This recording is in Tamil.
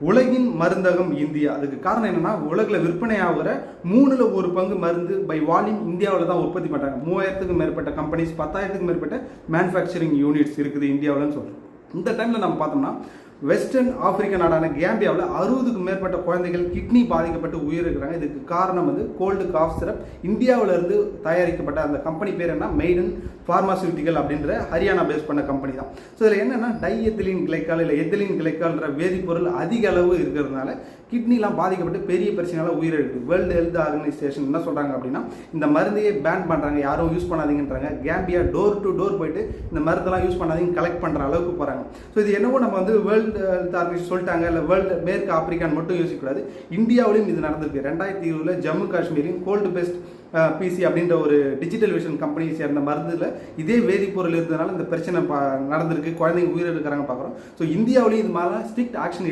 உலகின் மருந்தகம் இந்தியா. அதுக்கு காரணம் என்னன்னா, உலகில் விற்பனை ஆகிற 3ல் 1 பங்கு மருந்து பை வால்யூம் இந்தியாவில் தான் உற்பத்தி பண்ணுறாங்க. 3000க்கும் மேற்பட்ட கம்பெனிஸ், 10,000க்கும் மேற்பட்ட மேனுஃபேக்சரிங் யூனிட்ஸ் இருக்குது இந்தியாவில்னு சொல்கிறோம். இந்த டைமில் நம்ம பார்த்தோம்னா, வெஸ்டர்ன் ஆப்பிரிக்க நாடான கேம்பியாவில் 60க்கும் மேற்பட்ட குழந்தைகள் கிட்னி பாதிக்கப்பட்டு உயிரிழக்கிறாங்க. இதுக்கு காரணம் கோல்டு காஃப் சிரப். இந்தியாவிலிருந்து தயாரிக்கப்பட்ட அந்த கம்பெனி பேர் என்ன, மெய்டன் ஃபார்மாசியூட்டிக்கல் அப்படின்ற ஹரியானா பேஸ் பண்ண கம்பெனி தான். ஸோ இதில் என்னென்னா, டைஎத்திலின் கிளைக்கால் இல்லை எத்திலின் கிளைக்கால்ன்ற வேதிப்பொருள் அதிக அளவு இருக்கிறதுனால கிட்னிலாம் பாதிக்கப்பட்டு பெரிய பிரச்சனைலாம் உயிரிழக்குது. வேர்ல்டு ஹெல்த் ஆர்கனைசேஷன் என்ன சொல்கிறாங்க அப்படின்னா, இந்த மருந்தையே பேன் பண்ணுறாங்க, யாரும் யூஸ் பண்ணாதீங்கன்றாங்க. கேம்பியா டோர் டு டோர் போயிட்டு இந்த மருந்தெல்லாம் யூஸ் பண்ணாதீங்க கலெக்ட் பண்ணுற அளவுக்கு போகிறாங்க. ஸோ இது என்னவோ நம்ம வேர்ல்டு ஹெல்த் ஆர்கனைசேஷன் சொல்லிட்டாங்க, இல்லை வேர்ல்டு மேற்கு ஆப்பிரிக்கான்னு மட்டும் யோசிக்கக்கூடாது. இந்தியாவிலையும் இது நடந்திருக்கு. 2020 ஜம்மு காஷ்மீரின் கோல்டு பெஸ்ட் பிசி அப்படின்ற ஒரு டிஜிட்டல் விஷன் கம்பெனியை சேர்ந்த மருந்தில் இதே வேதிப்பொருள் இருந்ததுனால இந்த பிரச்சனை நடந்திருக்கு, குழந்தைங்க உயிரிழக்கிறாங்க பார்க்குறோம். ஸோ இந்தியாவிலையும் இது மாதிரி ஸ்ட்ரிக்ட் ஆக்ஷன்